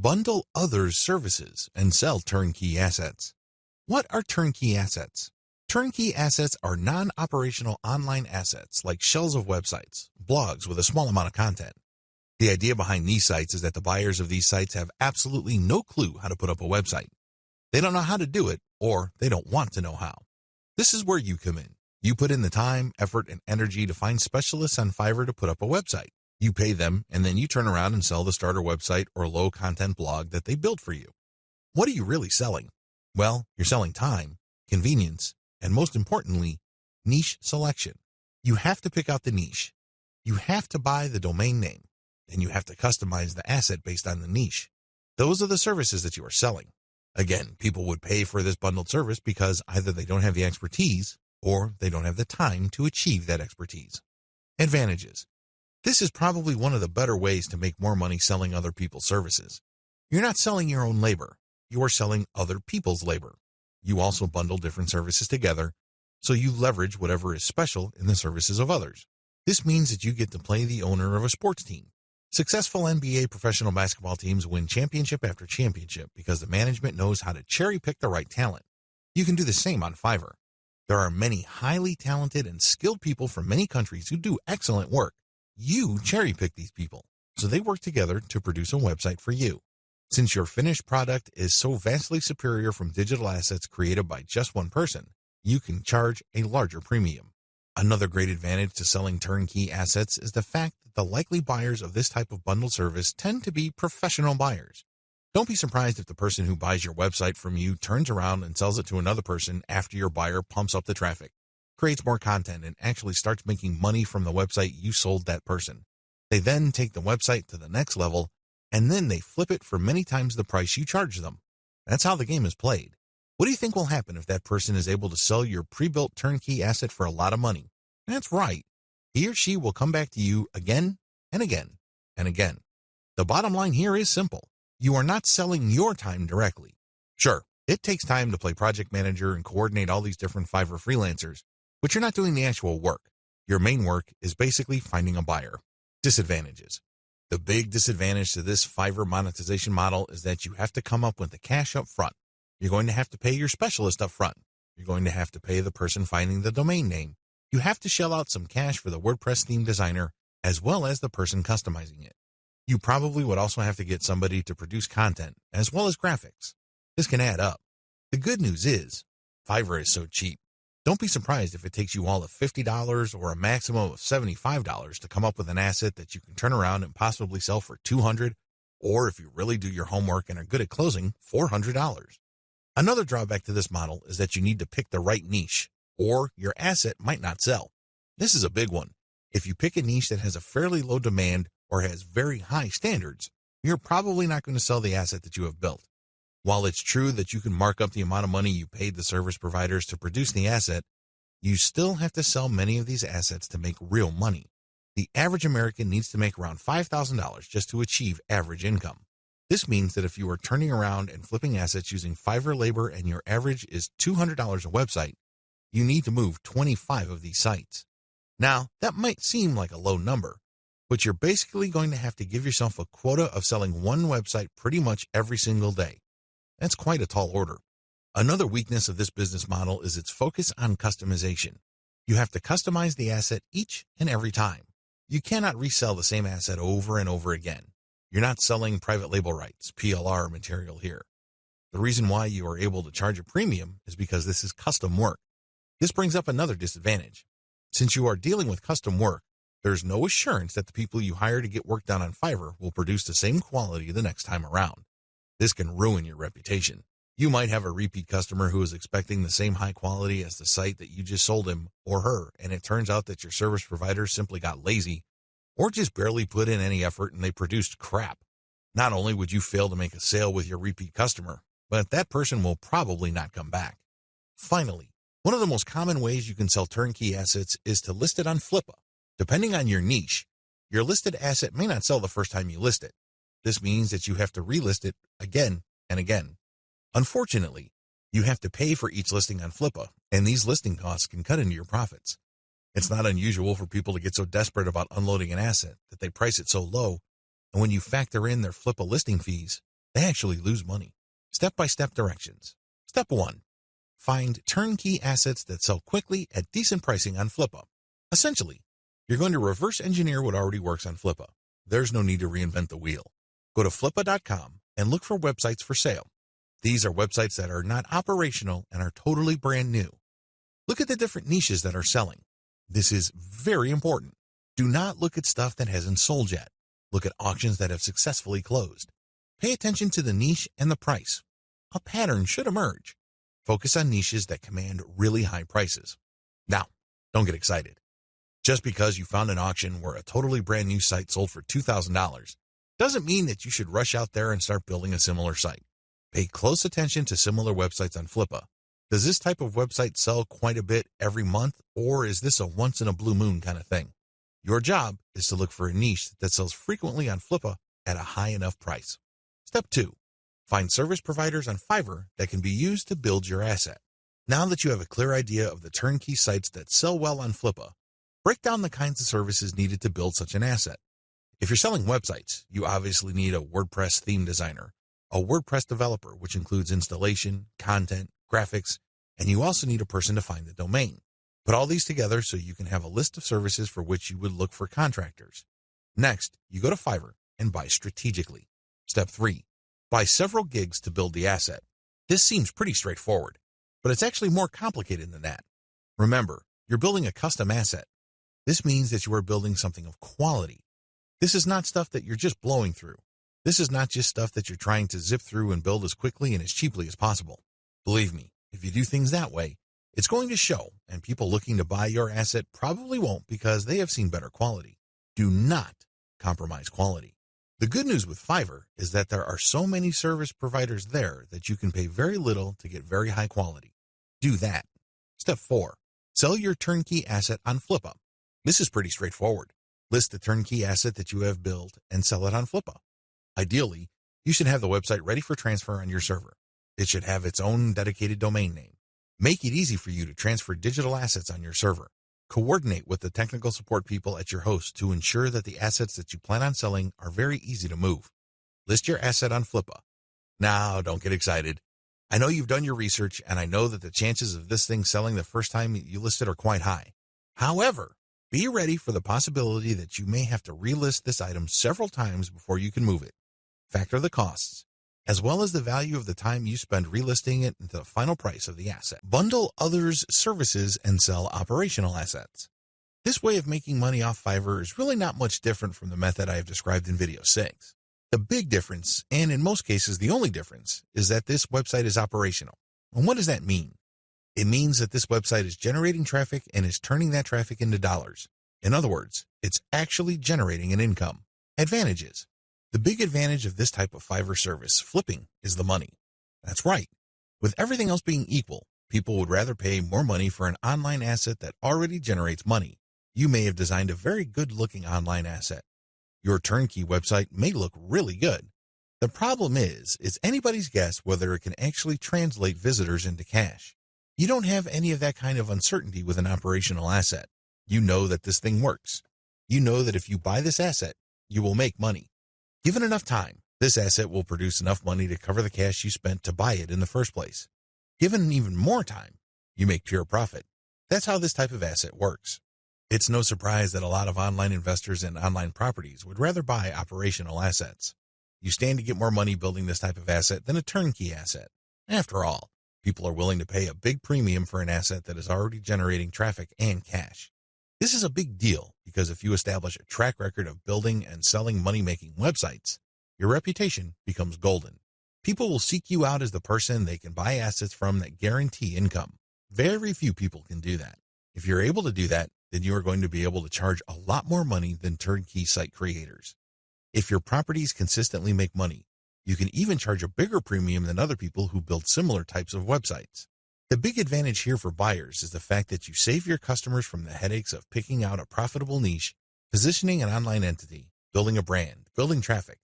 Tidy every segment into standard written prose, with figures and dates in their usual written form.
Bundle others' services and sell turnkey assets. What are turnkey assets? Turnkey assets are non-operational online assets like shells of websites, blogs with a small amount of content. The idea behind these sites is that the buyers of these sites have absolutely no clue how to put up a website. They don't know how to do it, or they don't want to know how. This is where you come in. You put in the time, effort, and energy to find specialists on Fiverr to put up a website. You pay them, and then you turn around and sell the starter website or low-content blog that they built for you. What are you really selling? Well, you're selling time, convenience, and most importantly, niche selection. You have to pick out the niche. You have to buy the domain name, and you have to customize the asset based on the niche. Those are the services that you are selling. Again, people would pay for this bundled service because either they don't have the expertise or they don't have the time to achieve that expertise. Advantages. This is probably one of the better ways to make more money selling other people's services. You're not selling your own labor. You are selling other people's labor. You also bundle different services together, so you leverage whatever is special in the services of others. This means that you get to play the owner of a sports team. Successful NBA professional basketball teams win championship after championship because the management knows how to cherry-pick the right talent. You can do the same on Fiverr. There are many highly talented and skilled people from many countries who do excellent work. You cherry-pick these people, so they work together to produce a website for you. Since your finished product is so vastly superior from digital assets created by just one person, you can charge a larger premium. Another great advantage to selling turnkey assets is the fact that the likely buyers of this type of bundled service tend to be professional buyers. Don't be surprised if the person who buys your website from you turns around and sells it to another person after your buyer pumps up the traffic, creates more content, and actually starts making money from the website you sold that person. They then take the website to the next level, and then they flip it for many times the price you charge them. That's how the game is played. What do you think will happen if that person is able to sell your pre-built turnkey asset for a lot of money? That's right. He or she will come back to you again and again and again. The bottom line here is simple. You are not selling your time directly. Sure, it takes time to play project manager and coordinate all these different Fiverr freelancers, but you're not doing the actual work. Your main work is basically finding a buyer. Disadvantages. The big disadvantage to this Fiverr monetization model is that you have to come up with the cash up front. You're going to have to pay your specialist up front. You're going to have to pay the person finding the domain name. You have to shell out some cash for the WordPress theme designer as well as the person customizing it. You probably would also have to get somebody to produce content as well as graphics. This can add up. The good news is, Fiverr is so cheap. Don't be surprised if it takes you all of $50 or a maximum of $75 to come up with an asset that you can turn around and possibly sell for $200, or if you really do your homework and are good at closing, $400. Another drawback to this model is that you need to pick the right niche, or your asset might not sell. This is a big one. If you pick a niche that has a fairly low demand or has very high standards, you're probably not going to sell the asset that you have built. While it's true that you can mark up the amount of money you paid the service providers to produce the asset, you still have to sell many of these assets to make real money. The average American needs to make around $5,000 just to achieve average income. This means that if you are turning around and flipping assets using Fiverr labor and your average is $200 a website, you need to move 25 of these sites. Now, that might seem like a low number, but you're basically going to have to give yourself a quota of selling one website pretty much every single day. That's quite a tall order. Another weakness of this business model is its focus on customization. You have to customize the asset each and every time. You cannot resell the same asset over and over again. You're not selling private label rights, PLR material here. The reason why you are able to charge a premium is because this is custom work. This brings up another disadvantage. Since you are dealing with custom work, there's no assurance that the people you hire to get work done on Fiverr will produce the same quality the next time around. This can ruin your reputation. You might have a repeat customer who is expecting the same high quality as the site that you just sold him or her, and it turns out that your service provider simply got lazy or just barely put in any effort and they produced crap. Not only would you fail to make a sale with your repeat customer, but that person will probably not come back. Finally, one of the most common ways you can sell turnkey assets is to list it on Flippa. Depending on your niche, your listed asset may not sell the first time you list it. This means that you have to relist it again and again. Unfortunately, you have to pay for each listing on Flippa, and these listing costs can cut into your profits. It's not unusual for people to get so desperate about unloading an asset that they price it so low, and when you factor in their Flippa listing fees, They actually lose money. Step-by-step directions. Step 1. Find turnkey assets that sell quickly at decent pricing on Flippa. Essentially, you're going to reverse engineer what already works on Flippa. There's no need to reinvent the wheel. Go to flippa.com and look for websites for sale. These are websites that are not operational and are totally brand new. Look at the different niches that are selling. This is very important. Do not look at stuff that hasn't sold yet. Look at auctions that have successfully closed. Pay attention to the niche and the price. A pattern should emerge. Focus on niches that command really high prices. Now, don't get excited. Just because you found an auction where a totally brand new site sold for $2,000 doesn't mean that you should rush out there and start building a similar site. Pay close attention to similar websites on Flippa. Does this type of website sell quite a bit every month, or is this a once-in-a-blue-moon kind of thing? Your job is to look for a niche that sells frequently on Flippa at a high enough price. Step 2. Find service providers on Fiverr that can be used to build your asset. Now that you have a clear idea of the turnkey sites that sell well on Flippa, break down the kinds of services needed to build such an asset. If you're selling websites, you obviously need a WordPress theme designer, a WordPress developer, which includes installation, content, graphics, and you also need a person to find the domain. Put all these together so you can have a list of services for which you would look for contractors. Next, you go to Fiverr and buy strategically. Step 3. Buy several gigs to build the asset. This seems pretty straightforward, but it's actually more complicated than that. Remember, you're building a custom asset. This means that you are building something of quality. This is not stuff that you're just blowing through. This is not just stuff that you're trying to zip through and build as quickly and as cheaply as possible. Believe me, if you do things that way, it's going to show, and people looking to buy your asset probably won't because they have seen better quality. Do not compromise quality. The good news with Fiverr is that there are so many service providers there that you can pay very little to get very high quality. Do that. Step 4. Sell your turnkey asset on Flippa. This is pretty straightforward. List the turnkey asset that you have built and sell it on Flippa. Ideally, you should have the website ready for transfer on your server. It should have its own dedicated domain name. Make it easy for you to transfer digital assets on your server. Coordinate with the technical support people at your host to ensure that the assets that you plan on selling are very easy to move. List your asset on Flippa. Now, don't get excited. I know you've done your research, and I know that the chances of this thing selling the first time you list it are quite high. However, be ready for the possibility that you may have to relist this item several times before you can move it. Factor the costs, as well as the value of the time you spend relisting it into the final price of the asset. Bundle others' services and sell operational assets. This way of making money off Fiverr is really not much different from the method I have described in video 6. The big difference, and in most cases the only difference, is that this website is operational. And what does that mean? It means that this website is generating traffic and is turning that traffic into dollars. In other words, it's actually generating an income. Advantages. The big advantage of this type of Fiverr service, flipping, is the money. That's right. With everything else being equal, people would rather pay more money for an online asset that already generates money. You may have designed a very good-looking online asset. Your turnkey website may look really good. The problem is, it's anybody's guess whether it can actually translate visitors into cash. You don't have any of that kind of uncertainty with an operational asset. You know that this thing works. You know that if you buy this asset, you will make money. Given enough time, this asset will produce enough money to cover the cash you spent to buy it in the first place. Given even more time, you make pure profit. That's how this type of asset works. It's no surprise that a lot of online investors in online properties would rather buy operational assets. You stand to get more money building this type of asset than a turnkey asset. After all, people are willing to pay a big premium for an asset that is already generating traffic and cash. This is a big deal because if you establish a track record of building and selling money-making websites, your reputation becomes golden. People will seek you out as the person they can buy assets from that guarantee income. Very few people can do that. If you're able to do that, then you are going to be able to charge a lot more money than turnkey site creators. If your properties consistently make money, you can even charge a bigger premium than other people who build similar types of websites. The big advantage here for buyers is the fact that you save your customers from the headaches of picking out a profitable niche, positioning an online entity, building a brand, building traffic,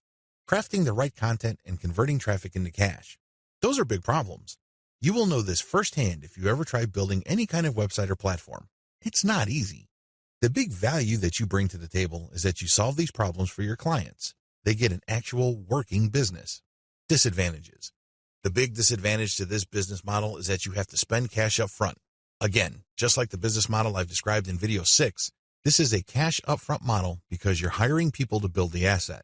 crafting the right content, and converting traffic into cash. Those are big problems. You will know this firsthand if you ever try building any kind of website or platform. It's not easy. The big value that you bring to the table is that you solve these problems for your clients. They get an actual working business. Disadvantages. The big disadvantage to this business model is that you have to spend cash up front. Again, just like the business model I've described in video 6, this is a cash upfront model because you're hiring people to build the asset.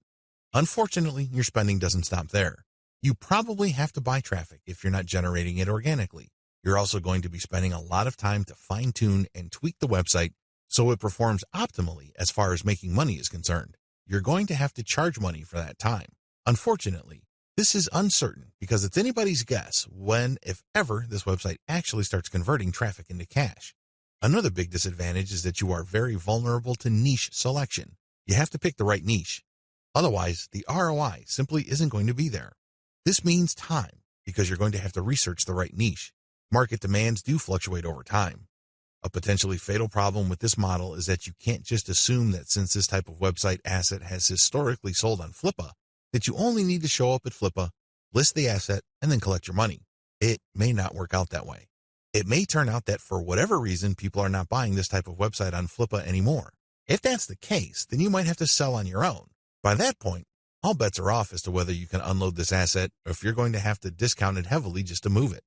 Unfortunately, your spending doesn't stop there. You probably have to buy traffic if you're not generating it organically. You're also going to be spending a lot of time to fine-tune and tweak the website so it performs optimally as far as making money is concerned. You're going to have to charge money for that time. Unfortunately, this is uncertain because it's anybody's guess when, if ever, this website actually starts converting traffic into cash. Another big disadvantage is that you are very vulnerable to niche selection. You have to pick the right niche. Otherwise, the ROI simply isn't going to be there. This means time because you're going to have to research the right niche. Market demands do fluctuate over time. A potentially fatal problem with this model is that you can't just assume that since this type of website asset has historically sold on Flippa, that you only need to show up at Flippa, list the asset, and then collect your money. It may not work out that way. It may turn out that for whatever reason, people are not buying this type of website on Flippa anymore. If that's the case, then you might have to sell on your own. By that point, all bets are off as to whether you can unload this asset or if you're going to have to discount it heavily just to move it.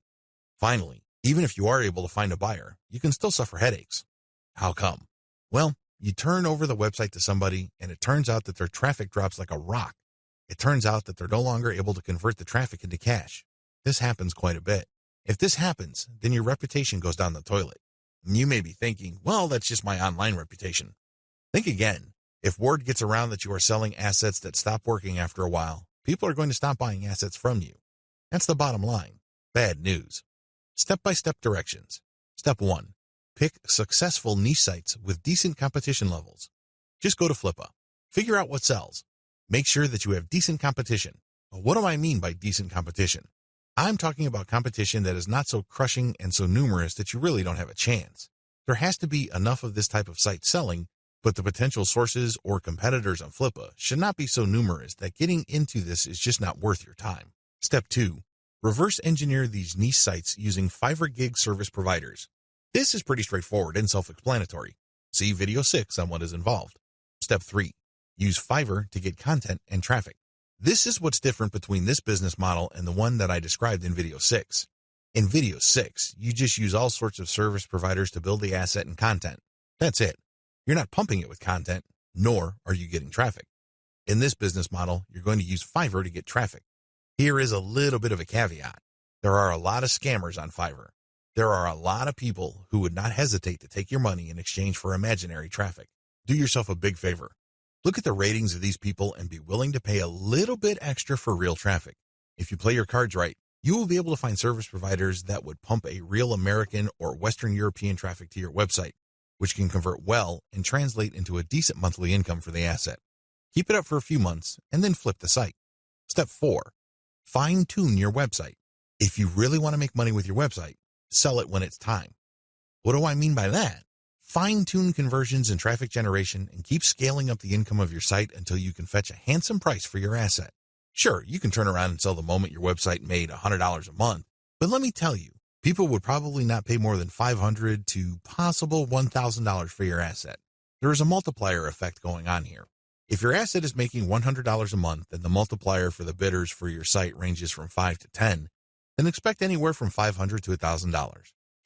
Finally, even if you are able to find a buyer, you can still suffer headaches. How come? Well, you turn over the website to somebody and it turns out that their traffic drops like a rock. It turns out that they're no longer able to convert the traffic into cash. This happens quite a bit. If this happens, then your reputation goes down the toilet. You may be thinking, well, that's just my online reputation. Think again. If word gets around that you are selling assets that stop working after a while, people are going to stop buying assets from you. That's the bottom line. Bad news. Step-by-step directions. Step 1. Pick successful niche sites with decent competition levels. Just go to Flippa. Figure out what sells. Make sure that you have decent competition. What do I mean by decent competition? I'm talking about competition that is not so crushing and so numerous that you really don't have a chance. There has to be enough of this type of site selling, but the potential sources or competitors on Flippa should not be so numerous that getting into this is just not worth your time. Step 2. Reverse engineer these niche sites using Fiverr gig service providers. This is pretty straightforward and self-explanatory. See video 6 on what is involved. Step 3. Use Fiverr to get content and traffic. This is what's different between this business model and the one that I described in video 6. In video 6, you just use all sorts of service providers to build the asset and content. That's it. You're not pumping it with content, nor are you getting traffic. In this business model, you're going to use Fiverr to get traffic. Here is a little bit of a caveat. There are a lot of scammers on Fiverr. There are a lot of people who would not hesitate to take your money in exchange for imaginary traffic. Do yourself a big favor. Look at the ratings of these people and be willing to pay a little bit extra for real traffic. If you play your cards right, you will be able to find service providers that would pump a real American or Western European traffic to your website, which can convert well and translate into a decent monthly income for the asset. Keep it up for a few months and then flip the site. Step 4. Fine-tune your website. If you really want to make money with your website, sell it when it's time. What do I mean by that? Fine-tune conversions and traffic generation and keep scaling up the income of your site until you can fetch a handsome price for your asset. Sure, you can turn around and sell the moment your website made $100 a month, but let me tell you, people would probably not pay more than $500 to possible $1,000 for your asset. There is a multiplier effect going on here. If your asset is making $100 a month and the multiplier for the bidders for your site ranges from 5 to 10, then expect anywhere from $500 to $1,000.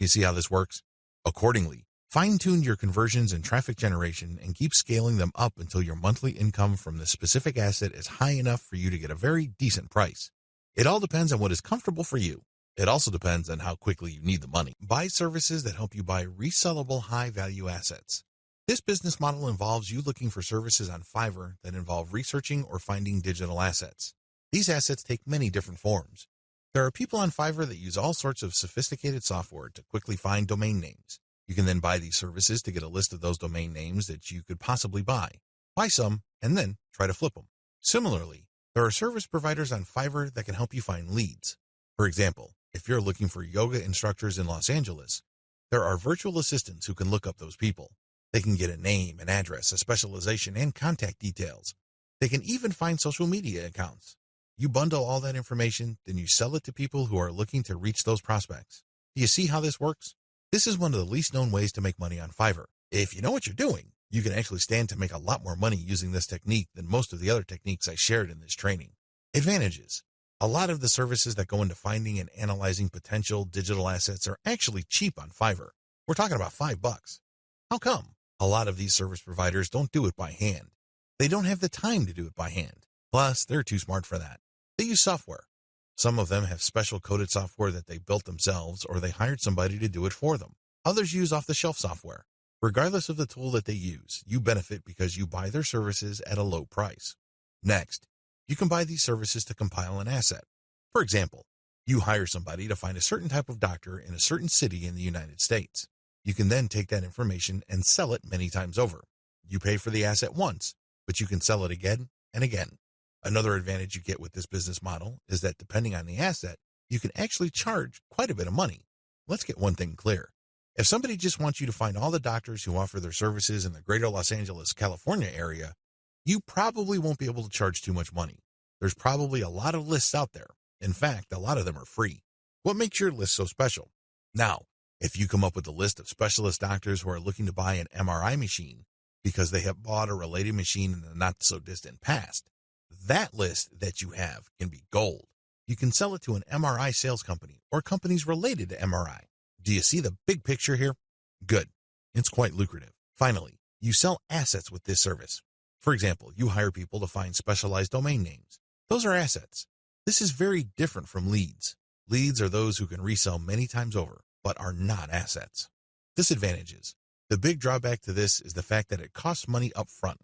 You see how this works? Accordingly, fine-tune your conversions and traffic generation and keep scaling them up until your monthly income from the specific asset is high enough for you to get a very decent price. It all depends on what is comfortable for you. It also depends on how quickly you need the money. Buy services that help you buy resellable high-value assets. This business model involves you looking for services on Fiverr that involve researching or finding digital assets. These assets take many different forms. There are people on Fiverr that use all sorts of sophisticated software to quickly find domain names. You can then buy these services to get a list of those domain names that you could possibly buy. Buy some, and then try to flip them. Similarly, there are service providers on Fiverr that can help you find leads. For example, if you're looking for yoga instructors in Los Angeles, there are virtual assistants who can look up those people. They can get a name, an address, a specialization, and contact details. They can even find social media accounts. You bundle all that information, then you sell it to people who are looking to reach those prospects. Do you see how this works? This is one of the least known ways to make money on Fiverr. If you know what you're doing, you can actually stand to make a lot more money using this technique than most of the other techniques I shared in this training. Advantages. A lot of the services that go into finding and analyzing potential digital assets are actually cheap on Fiverr. We're talking about $5. How come? A lot of these service providers don't do it by hand. They don't have the time to do it by hand. Plus, they're too smart for that. They use software. Some of them have special coded software that they built themselves or they hired somebody to do it for them. Others use off-the-shelf software. Regardless of the tool that they use, you benefit because you buy their services at a low price. Next, you can buy these services to compile an asset. For example, you hire somebody to find a certain type of doctor in a certain city in the United States. You can then take that information and sell it many times over. You pay for the asset once, but you can sell it again and again. Another advantage you get with this business model is that depending on the asset, you can actually charge quite a bit of money. Let's get one thing clear. If somebody just wants you to find all the doctors who offer their services in the greater Los Angeles, California area, you probably won't be able to charge too much money. There's probably a lot of lists out there. In fact, a lot of them are free. What makes your list so special? Now, if you come up with a list of specialist doctors who are looking to buy an MRI machine because they have bought a related machine in the not-so-distant past, that list that you have can be gold. You can sell it to an MRI sales company or companies related to MRI. Do you see the big picture here? Good. It's quite lucrative. Finally, you sell assets with this service. For example, you hire people to find specialized domain names. Those are assets. This is very different from leads. Leads are those who can resell many times over, but are not assets. Disadvantages. The big drawback to this is the fact that it costs money up front.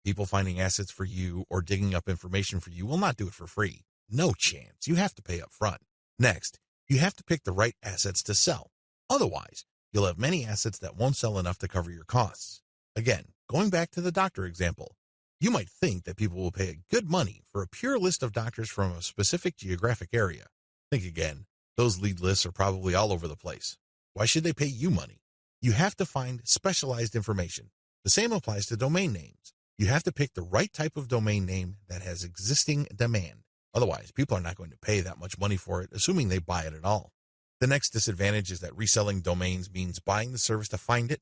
People finding assets for you or digging up information for you will not do it for free. No chance. You have to pay up front. Next, you have to pick the right assets to sell. Otherwise, you'll have many assets that won't sell enough to cover your costs. Again, going back to the doctor example, you might think that people will pay good money for a pure list of doctors from a specific geographic area. Think again. Those lead lists are probably all over the place. Why should they pay you money? You have to find specialized information. The same applies to domain names. You have to pick the right type of domain name that has existing demand. Otherwise, people are not going to pay that much money for it, assuming they buy it at all. The next disadvantage is that reselling domains means buying the service to find it,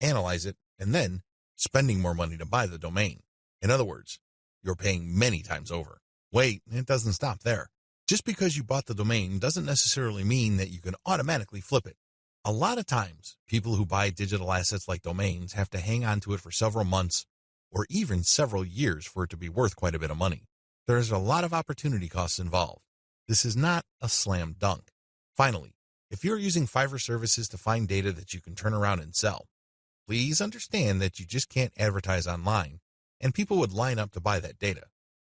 analyze it, and then spending more money to buy the domain. In other words, you're paying many times over. Wait, it doesn't stop there. Just because you bought the domain doesn't necessarily mean that you can automatically flip it. A lot of times, people who buy digital assets like domains have to hang on to it for several months or even several years for it to be worth quite a bit of money. There's a lot of opportunity costs involved. This is not a slam dunk. Finally, if you're using Fiverr services to find data that you can turn around and sell, please understand that you just can't advertise online and people would line up to buy that data.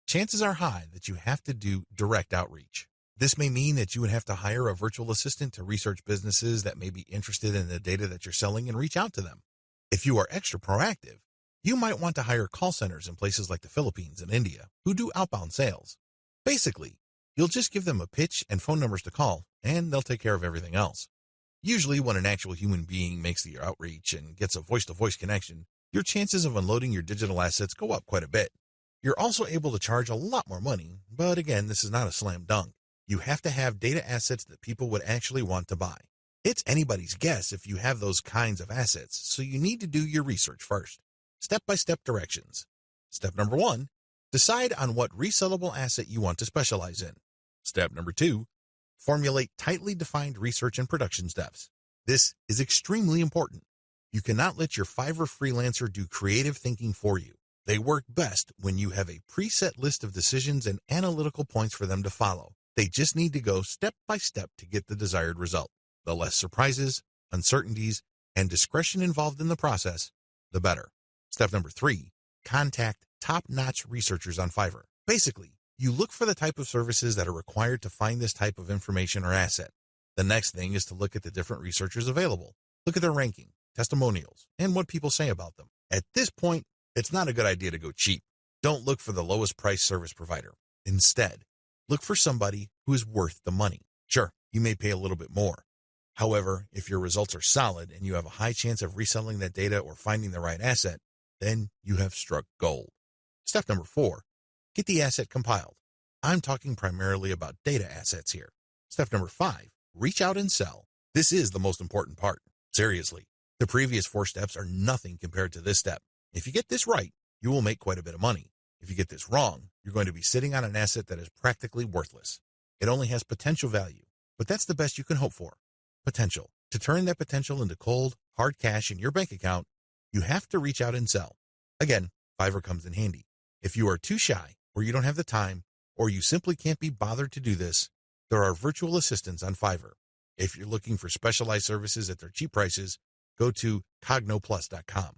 Chances are high that you have to do direct outreach. This may mean that you would have to hire a virtual assistant to research businesses that may be interested in the data that you're selling and reach out to them. If you are extra proactive, you might want to hire call centers in places like the Philippines and India who do outbound sales. Basically, you'll just give them a pitch and phone numbers to call, and they'll take care of everything else. Usually, when an actual human being makes the outreach and gets a voice-to-voice connection, your chances of unloading your digital assets go up quite a bit. You're also able to charge a lot more money, but again, this is not a slam dunk. You have to have data assets that people would actually want to buy. It's anybody's guess if you have those kinds of assets, so you need to do your research first. Step-by-step directions. Step number 1, decide on what resellable asset you want to specialize in. Step number 2, formulate tightly defined research and production steps. This is extremely important. You cannot let your Fiverr freelancer do creative thinking for you. They work best when you have a preset list of decisions and analytical points for them to follow. They just need to go step by step to get the desired result. The less surprises, uncertainties, and discretion involved in the process, the better. Step number 3, contact top-notch researchers on Fiverr. Basically, you look for the type of services that are required to find this type of information or asset. The next thing is to look at the different researchers available. Look at their ranking, testimonials, and what people say about them. At this point, it's not a good idea to go cheap. Don't look for the lowest price service provider. Instead, look for somebody who is worth the money. Sure, you may pay a little bit more. However, if your results are solid and you have a high chance of reselling that data or finding the right asset, then you have struck gold. Step number 4, get the asset compiled. I'm talking primarily about data assets here. Step number 5, reach out and sell. This is the most important part. Seriously, the previous 4 steps are nothing compared to this step. If you get this right, you will make quite a bit of money. If you get this wrong, you're going to be sitting on an asset that is practically worthless. It only has potential value, but that's the best you can hope for. Potential. To turn that potential into cold, hard cash in your bank account, you have to reach out and sell. Again, Fiverr comes in handy. If you are too shy, or you don't have the time, or you simply can't be bothered to do this, there are virtual assistants on Fiverr. If you're looking for specialized services at their cheap prices, go to cognoplus.com.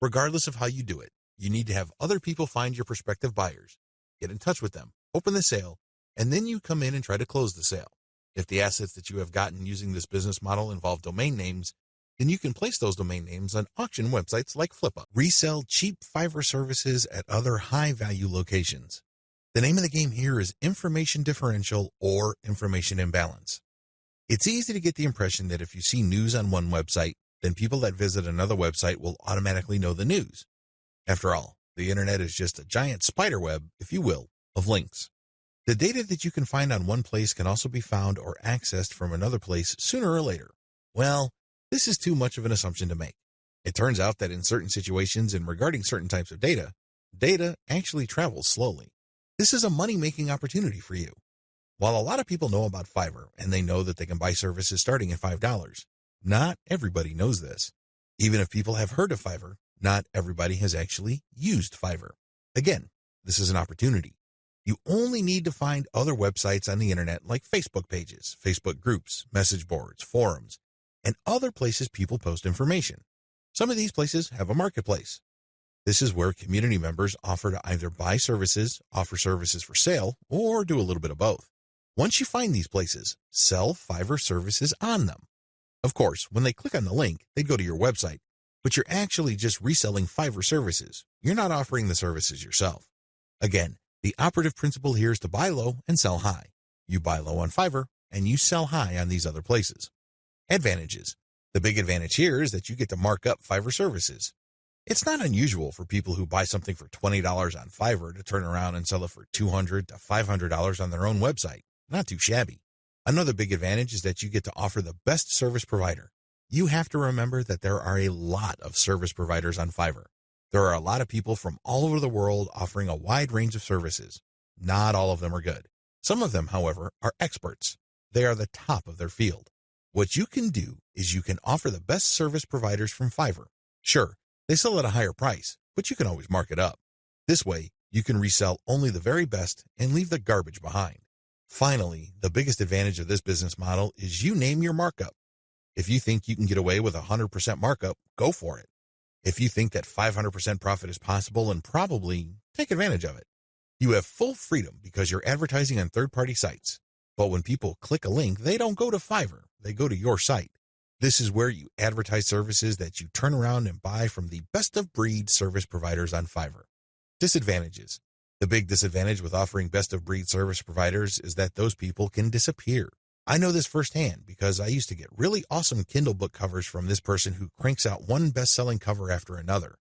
Regardless of how you do it, you need to have other people find your prospective buyers, get in touch with them, open the sale, and then you come in and try to close the sale. If the assets that you have gotten using this business model involve domain names, then you can place those domain names on auction websites like FlipUp. Resell cheap Fiverr services at other high-value locations. The name of the game here is information differential or information imbalance. It's easy to get the impression that if you see news on one website, then people that visit another website will automatically know the news. After all, the internet is just a giant spider web, if you will, of links. The data that you can find on one place can also be found or accessed from another place sooner or later. Well, this is too much of an assumption to make. It turns out that in certain situations and regarding certain types of data, data actually travels slowly. This is a money-making opportunity for you. While a lot of people know about Fiverr and they know that they can buy services starting at $5, not everybody knows this. Even if people have heard of Fiverr, not everybody has actually used Fiverr. Again, this is an opportunity. You only need to find other websites on the internet like Facebook pages, Facebook groups, message boards, forums, and other places people post information. Some of these places have a marketplace. This is where community members offer to either buy services, offer services for sale, or do a little bit of both. Once you find these places, sell Fiverr services on them. Of course, when they click on the link, they go to your website, but you're actually just reselling Fiverr services. You're not offering the services yourself. Again, the operative principle here is to buy low and sell high. You buy low on Fiverr, and you sell high on these other places. Advantages. The big advantage here is that you get to mark up Fiverr services. It's not unusual for people who buy something for $20 on Fiverr to turn around and sell it for $200 to $500 on their own website. Not too shabby. Another big advantage is that you get to offer the best service provider. You have to remember that there are a lot of service providers on Fiverr. There are a lot of people from all over the world offering a wide range of services. Not all of them are good. Some of them, however, are experts. They are the top of their field. What you can do is you can offer the best service providers from Fiverr. Sure, they sell at a higher price, but you can always mark it up. This way, you can resell only the very best and leave the garbage behind. Finally, the biggest advantage of this business model is you name your markup. If you think you can get away with 100% markup, go for it. If you think that 500% profit is possible, and probably take advantage of it. You have full freedom because you're advertising on third-party sites. But when people click a link, they don't go to Fiverr, they go to your site. This is where you advertise services that you turn around and buy from the best-of-breed service providers on Fiverr. Disadvantages. The big disadvantage with offering best-of-breed service providers is that those people can disappear. I know this firsthand because I used to get really awesome Kindle book covers from this person who cranks out one best-selling cover after another.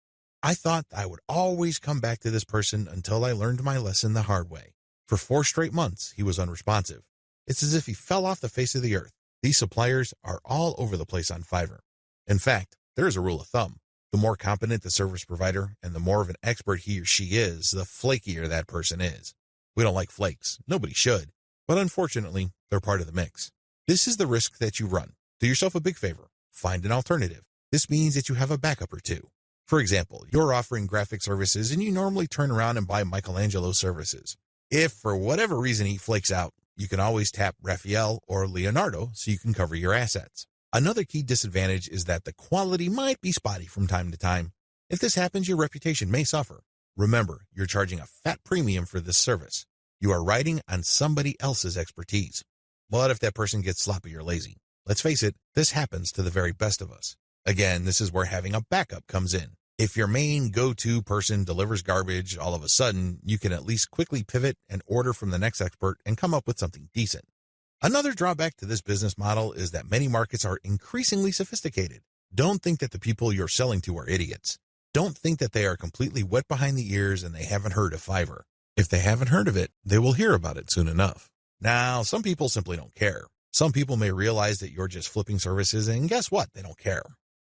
I thought I would always come back to this person until I learned my lesson the hard way. For 4 straight months, he was unresponsive. It's as if he fell off the face of the earth. These suppliers are all over the place on Fiverr. In fact, there is a rule of thumb. The more competent the service provider and the more of an expert he or she is, the flakier that person is. We don't like flakes. Nobody should. But unfortunately, they're part of the mix. This is the risk that you run. Do yourself a big favor. Find an alternative. This means that you have a backup or two. For example, you're offering graphic services and you normally turn around and buy Michelangelo's services. If for whatever reason he flakes out, you can always tap Raphael or Leonardo so you can cover your assets. Another key disadvantage is that the quality might be spotty from time to time. If this happens, your reputation may suffer. Remember, you're charging a fat premium for this service. You are riding on somebody else's expertise. What if that person gets sloppy or lazy? Let's face it, this happens to the very best of us. Again, this is where having a backup comes in. If your main go-to person delivers garbage, all of a sudden, you can at least quickly pivot and order from the next expert and come up with something decent. Another drawback to this business model is that many markets are increasingly sophisticated. Don't think that the people you're selling to are idiots. Don't think that they are completely wet behind the ears and they haven't heard of Fiverr. If they haven't heard of it, they will hear about it soon enough. Now, some people simply don't care. Some people may realize that you're just flipping services, and guess what? They don't care.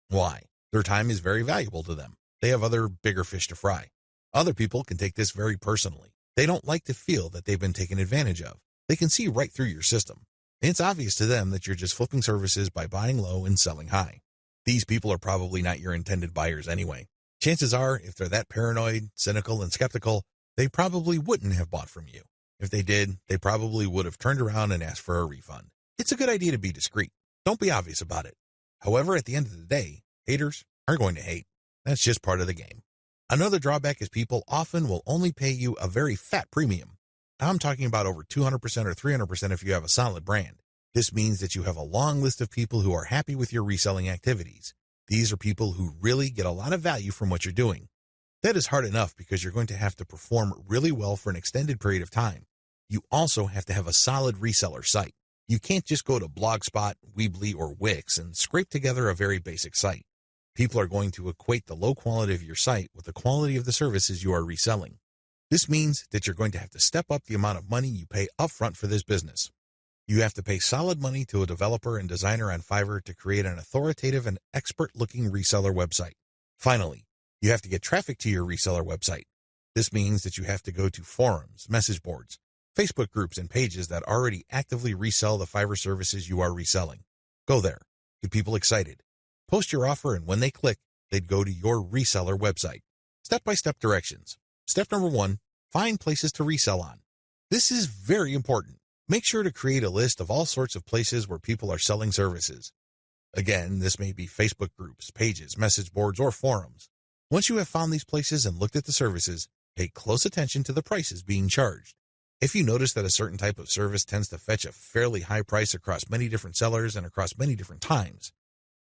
Why? Their time is very valuable to them. They have other bigger fish to fry. Other people can take this very personally. They don't like to feel that they've been taken advantage of. They can see right through your system. It's obvious to them that you're just flipping services by buying low and selling high. These people are probably not your intended buyers anyway. Chances are, if they're that paranoid, cynical, and skeptical, they probably wouldn't have bought from you. If they did, they probably would have turned around and asked for a refund. It's a good idea to be discreet. Don't be obvious about it. However, at the end of the day, haters are going to hate. That's just part of the game. Another drawback is people often will only pay you a very fat premium. Now I'm talking about over 200% or 300% if you have a solid brand. This means that you have a long list of people who are happy with your reselling activities. These are people who really get a lot of value from what you're doing. That is hard enough because you're going to have to perform really well for an extended period of time. You also have to have a solid reseller site. You can't just go to Blogspot, Weebly, or Wix and scrape together a very basic site. People are going to equate the low quality of your site with the quality of the services you are reselling. This means that you're going to have to step up the amount of money you pay upfront for this business. You have to pay solid money to a developer and designer on Fiverr to create an authoritative and expert-looking reseller website. Finally, you have to get traffic to your reseller website. This means that you have to go to forums, message boards, Facebook groups, and pages that already actively resell the Fiverr services you are reselling. Go there. Get people excited. Post your offer, and when they click, they'd go to your reseller website. Step-by-step directions. Step number 1, find places to resell on. This is very important. Make sure to create a list of all sorts of places where people are selling services. Again, this may be Facebook groups, pages, message boards, or forums. Once you have found these places and looked at the services, pay close attention to the prices being charged. If you notice that a certain type of service tends to fetch a fairly high price across many different sellers and across many different times,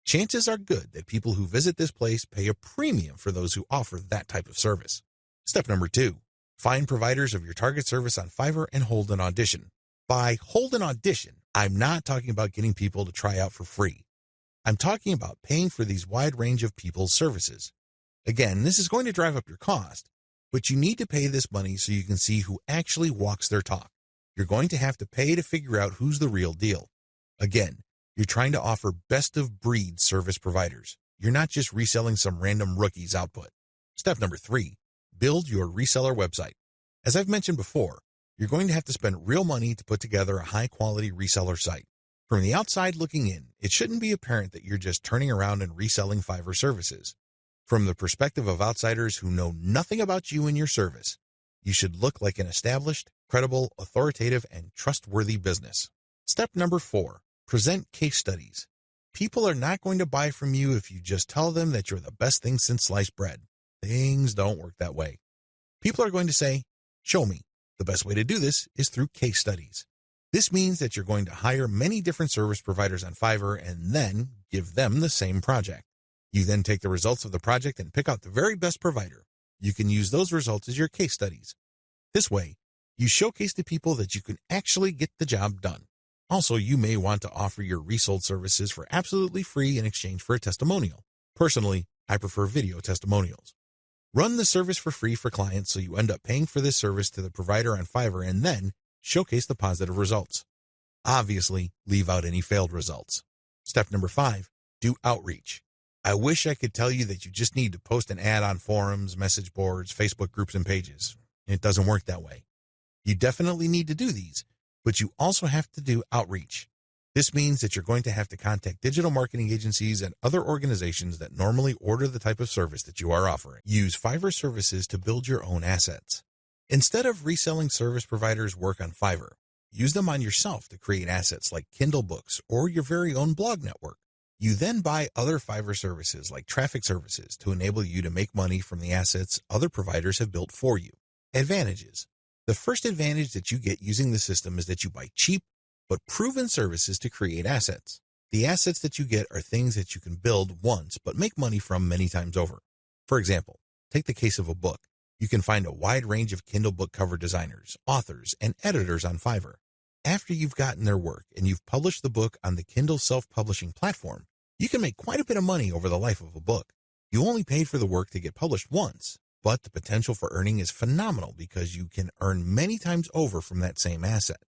chances are good that people who visit this place pay a premium for those who offer that type of service. Step number 2, find providers of your target service on Fiverr and hold an audition. By hold an audition, I'm not talking about getting people to try out for free. I'm talking about paying for these wide range of people's services. Again, this is going to drive up your cost, but you need to pay this money so you can see who actually walks their talk. You're going to have to pay to figure out who's the real deal. Again, you're trying to offer best-of-breed service providers. You're not just reselling some random rookie's output. Step number 3, build your reseller website. As I've mentioned before, you're going to have to spend real money to put together a high-quality reseller site. From the outside looking in, it shouldn't be apparent that you're just turning around and reselling Fiverr services. From the perspective of outsiders who know nothing about you and your service, you should look like an established, credible, authoritative, and trustworthy business. Step number 4, present case studies. People are not going to buy from you if you just tell them that you're the best thing since sliced bread. Things don't work that way. People are going to say, show me. The best way to do this is through case studies. This means that you're going to hire many different service providers on Fiverr and then give them the same project. You then take the results of the project and pick out the very best provider. You can use those results as your case studies. This way, you showcase to people that you can actually get the job done. Also, you may want to offer your resold services for absolutely free in exchange for a testimonial. Personally, I prefer video testimonials. Run the service for free for clients so you end up paying for this service to the provider on Fiverr and then showcase the positive results. Obviously, leave out any failed results. Step number 5, do outreach. I wish I could tell you that you just need to post an ad on forums, message boards, Facebook groups, and pages. It doesn't work that way. You definitely need to do these, but you also have to do outreach. This means that you're going to have to contact digital marketing agencies and other organizations that normally order the type of service that you are offering. Use Fiverr services to build your own assets. Instead of reselling service providers' work on Fiverr, use them on yourself to create assets like Kindle books or your very own blog network. You then buy other Fiverr services like traffic services to enable you to make money from the assets other providers have built for you. Advantages. The first advantage that you get using the system is that you buy cheap but proven services to create assets. The assets that you get are things that you can build once but make money from many times over. For example, take the case of a book. You can find a wide range of Kindle book cover designers, authors, and editors on Fiverr. After you've gotten their work and you've published the book on the Kindle self-publishing platform, you can make quite a bit of money over the life of a book. You only paid for the work to get published once, but the potential for earning is phenomenal because you can earn many times over from that same asset.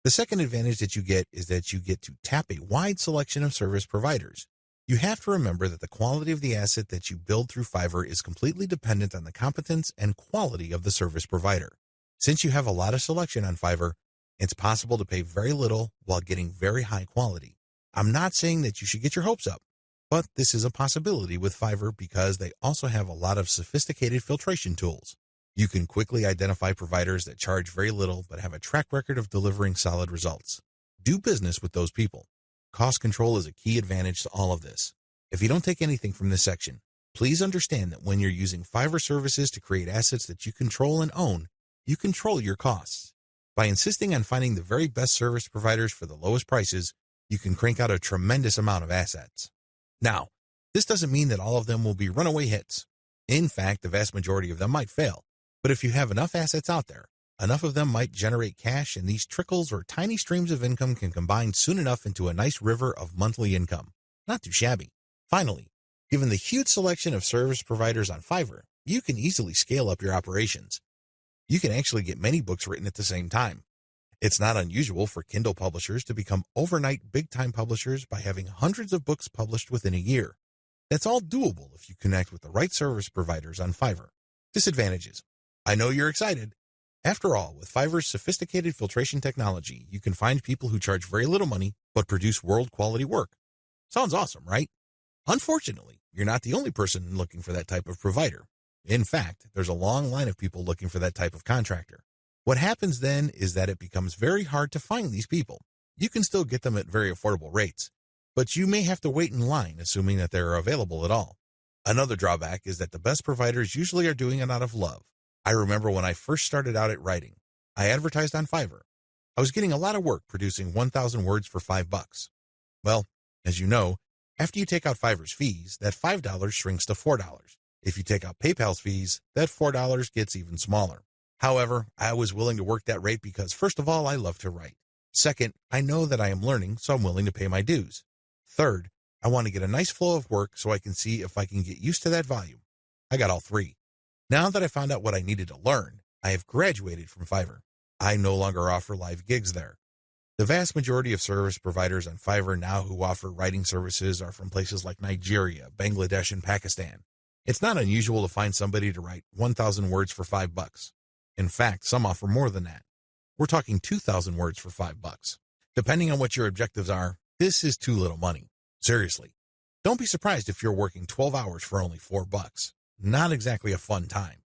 The second advantage that you get is that you get to tap a wide selection of service providers. You have to remember that the quality of the asset that you build through Fiverr is completely dependent on the competence and quality of the service provider. Since you have a lot of selection on Fiverr, It's possible to pay very little while getting very high quality. I'm not saying that you should get your hopes up, but this is a possibility with Fiverr because they also have a lot of sophisticated filtration tools. You can quickly identify providers that charge very little but have a track record of delivering solid results. Do business with those people. Cost control is a key advantage to all of this. If you don't take anything from this section, please understand that when you're using Fiverr services to create assets that you control and own, you control your costs. By insisting on finding the very best service providers for the lowest prices, you can crank out a tremendous amount of assets. Now, this doesn't mean that all of them will be runaway hits. In fact, the vast majority of them might fail. But if you have enough assets out there, enough of them might generate cash, and these trickles or tiny streams of income can combine soon enough into a nice river of monthly income. Not too shabby. Finally, given the huge selection of service providers on Fiverr, you can easily scale up your operations. You can actually get many books written at the same time. It's not unusual for Kindle publishers to become overnight big-time publishers by having hundreds of books published within a year. That's all doable if you connect with the right service providers on Fiverr. Disadvantages. I know you're excited. After all, with Fiverr's sophisticated filtration technology, you can find people who charge very little money but produce world-quality work. Sounds awesome, right? Unfortunately, you're not the only person looking for that type of provider. In fact, there's a long line of people looking for that type of contractor. What happens then is that it becomes very hard to find these people. You can still get them at very affordable rates, but you may have to wait in line assuming that they're available at all. Another drawback is that the best providers usually are doing it out of love. I remember when I first started out at writing, I advertised on Fiverr. I was getting a lot of work producing 1,000 words for $5. Well, as you know, after you take out Fiverr's fees, that $5 shrinks to $4. If you take out PayPal's fees, that $4 gets even smaller. However, I was willing to work that rate because, first of all, I love to write. Second, I know that I am learning, so I'm willing to pay my dues. Third, I want to get a nice flow of work so I can see if I can get used to that volume. I got all three. Now that I found out what I needed to learn, I have graduated from Fiverr. I no longer offer live gigs there. The vast majority of service providers on Fiverr now who offer writing services are from places like Nigeria, Bangladesh, and Pakistan. It's not unusual to find somebody to write 1,000 words for $5. In fact, some offer more than that. We're talking 2,000 words for $5. Depending on what your objectives are, this is too little money. Seriously. Don't be surprised if you're working 12 hours for only $4. Not exactly a fun time.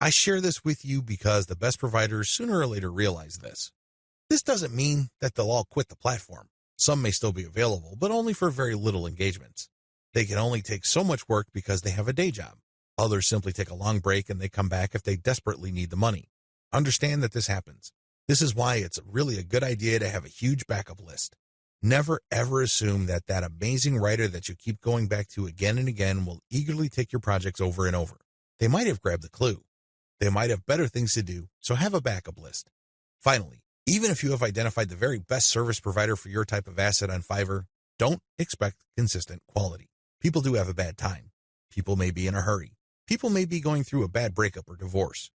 I share this with you because the best providers sooner or later realize this. This doesn't mean that they'll all quit the platform. Some may still be available, but only for very little engagements. They can only take so much work because they have a day job. Others simply take a long break and they come back if they desperately need the money. Understand that this happens. This is why it's really a good idea to have a huge backup list. Never ever assume that that amazing writer that you keep going back to again and again will eagerly take your projects over and over. They might have grabbed the clue. They might have better things to do, so have a backup list. Finally, even if you have identified the very best service provider for your type of asset on Fiverr, don't expect consistent quality. People do have a bad time. People may be in a hurry. People may be going through a bad breakup or divorce.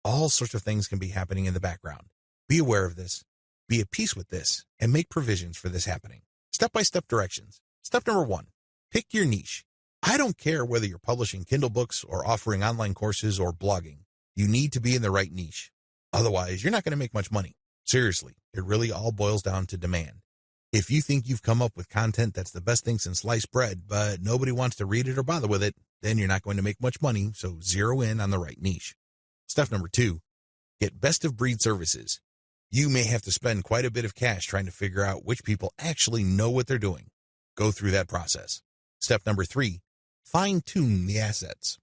All sorts of things can be happening in the background. Be aware of this. Be at peace with this and make provisions for this happening. Step-by-step directions. Step number 1, pick your niche. I don't care whether you're publishing Kindle books or offering online courses or blogging. You need to be in the right niche. Otherwise, you're not going to make much money. Seriously, it really all boils down to demand. If you think you've come up with content that's the best thing since sliced bread, but nobody wants to read it or bother with it, then you're not going to make much money, so zero in on the right niche. Step number 2, get best-of-breed services. You may have to spend quite a bit of cash trying to figure out which people actually know what they're doing. Go through that process. Step number 3, fine-tune the assets.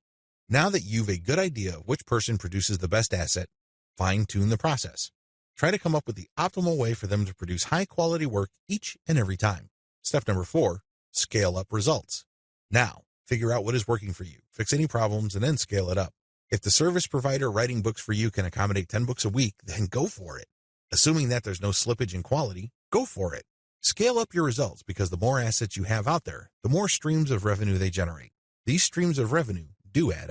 Now that you've a good idea of which person produces the best asset, fine-tune the process. Try to come up with the optimal way for them to produce high-quality work each and every time. Step number 4, scale up results. Now, figure out what is working for you, fix any problems, and then scale it up. If the service provider writing books for you can accommodate 10 books a week, then go for it. Assuming that there's no slippage in quality, go for it. Scale up your results because the more assets you have out there, the more streams of revenue they generate. These streams of revenue do add up.